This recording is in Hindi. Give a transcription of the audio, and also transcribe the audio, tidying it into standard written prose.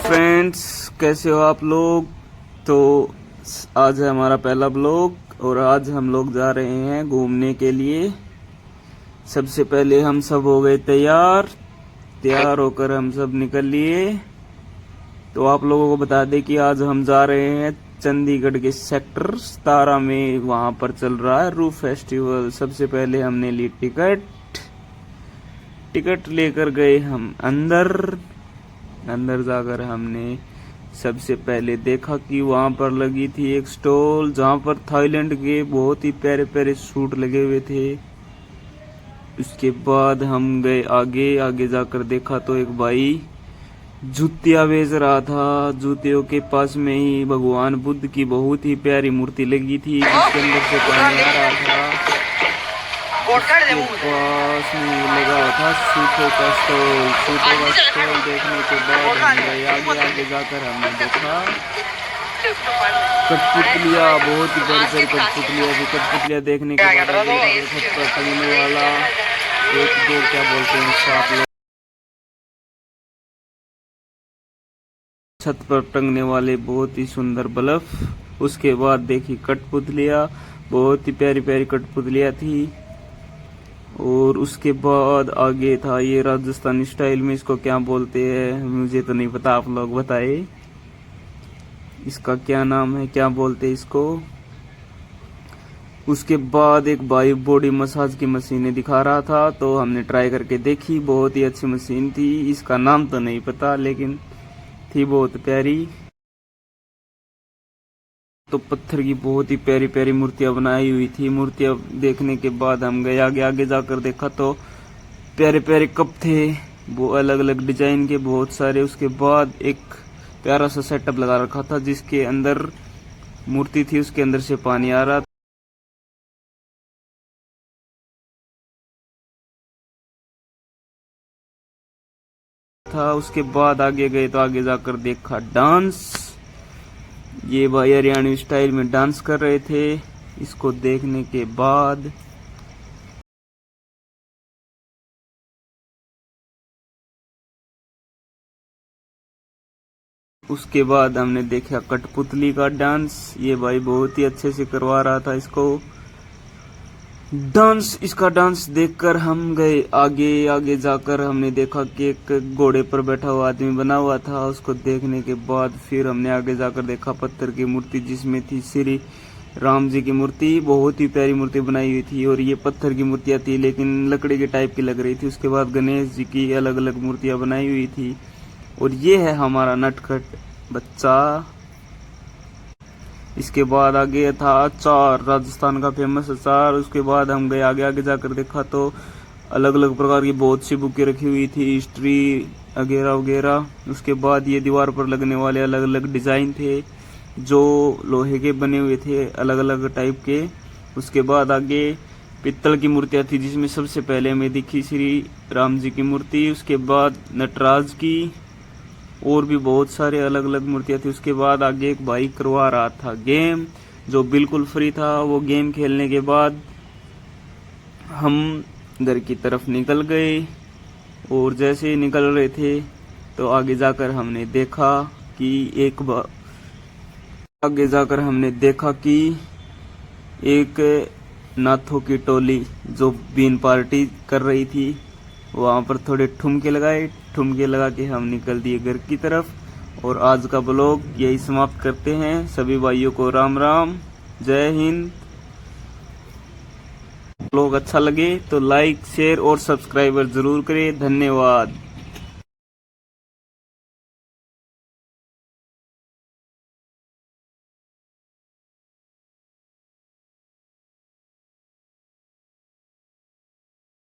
फ्रेंड्स, कैसे हो आप लोग। तो आज है हमारा पहला ब्लॉग और आज हम लोग जा रहे हैं घूमने के लिए। सबसे पहले हम सब हो गए तैयार होकर हम सब निकल लिए। तो आप लोगों को बता दें कि आज हम जा रहे हैं चंडीगढ़ के सेक्टर 17 में। वहां पर चल रहा है रूफ फेस्टिवल। सबसे पहले हमने ली टिकट लेकर गए हम अंदर जाकर हमने सबसे पहले देखा कि वहां पर लगी थी एक स्टॉल जहां पर थाईलैंड के बहुत ही प्यारे प्यारे सूट लगे हुए थे। उसके बाद हम गए आगे जाकर देखा तो एक भाई जूतियां बेच रहा था। जूतियों के पास में ही भगवान बुद्ध की बहुत ही प्यारी मूर्ति लगी थी जिसके अंदर से पानी आ रहा था। उसके पास में लगा था सूटों का स्टॉल देखने के बाद हम गए आगे जाकर हमने देखा कठपुतलियाँ, बहुत ही बड़ी बड़ी कठपुतलियाँ देखने के बाद छत पर टंगने वाला एक दो क्या बोलते हैं आप लोग, छत पर टंगने वाले बहुत ही सुंदर बल्ब। उसके बाद देखी कठपुतलियाँ, बहुत ही प्यारी प्यारी कठपुतलियाँ थी। और उसके बाद आगे था ये राजस्थानी स्टाइल में, इसको क्या बोलते हैं मुझे तो नहीं पता, आप लोग बताए इसका क्या नाम है, क्या बोलते हैं इसको। उसके बाद एक भाई बॉडी मसाज की मशीनें दिखा रहा था तो हमने ट्राई करके देखी, बहुत ही अच्छी मशीन थी। इसका नाम तो नहीं पता लेकिन थी बहुत प्यारी। तो पत्थर की बहुत ही प्यारी प्यारी मूर्तियां बनाई हुई थी। मूर्तियां देखने के बाद हम गए आगे जाकर देखा तो प्यारे प्यारे कप थे, वो अलग अलग डिजाइन के बहुत सारे। उसके बाद एक प्यारा सा सेटअप लगा रखा था जिसके अंदर मूर्ति थी, उसके अंदर से पानी आ रहा था। उसके बाद आगे गए तो आगे जाकर देखा डांस। ये भाई हरियाणवी स्टाइल में डांस कर रहे थे। इसको देखने के बाद उसके बाद हमने देखा कठपुतली का डांस। ये भाई बहुत ही अच्छे से करवा रहा था इसको डांस। इसका डांस देखकर हम गए आगे जाकर हमने देखा कि एक घोड़े पर बैठा हुआ आदमी बना हुआ था। उसको देखने के बाद फिर हमने आगे जाकर देखा पत्थर की मूर्ति जिसमें थी श्री राम जी की मूर्ति, बहुत ही प्यारी मूर्ति बनाई हुई थी। और ये पत्थर की मूर्तियां थी लेकिन लकड़ी के टाइप की लग रही थी। उसके बाद गणेश जी की अलग अलग मूर्तियां बनाई हुई थी। और ये है हमारा नटखट बच्चा। इसके बाद आगे था अचार, राजस्थान का फेमस अचार। उसके बाद हम गए आगे जाकर देखा तो अलग अलग प्रकार की बहुत सी बुकें रखी हुई थी, हिस्ट्री वगैरह वगैरह। उसके बाद ये दीवार पर लगने वाले अलग अलग डिजाइन थे जो लोहे के बने हुए थे, अलग अलग टाइप के। उसके बाद आगे पित्तल की मूर्तियां थी जिसमें सबसे पहले हमें दिखी श्री राम जी की मूर्ति। उसके बाद नटराज की और भी बहुत सारे अलग अलग मूर्तियां थी। उसके बाद आगे एक भाई करवा रहा था गेम जो बिल्कुल फ्री था। वो गेम खेलने के बाद हम घर की तरफ निकल गए और जैसे ही निकल रहे थे तो आगे जाकर हमने देखा कि एक नाथों की टोली जो बीन पार्टी कर रही थी वहां पर थोड़े ठुमके लगा के हम निकल दिए घर की तरफ। और आज का ब्लॉग यही समाप्त करते हैं। सभी भाइयों को राम राम, जय हिंद। ब्लॉग अच्छा लगे तो लाइक शेयर और सब्सक्राइबर जरूर करें। धन्यवाद।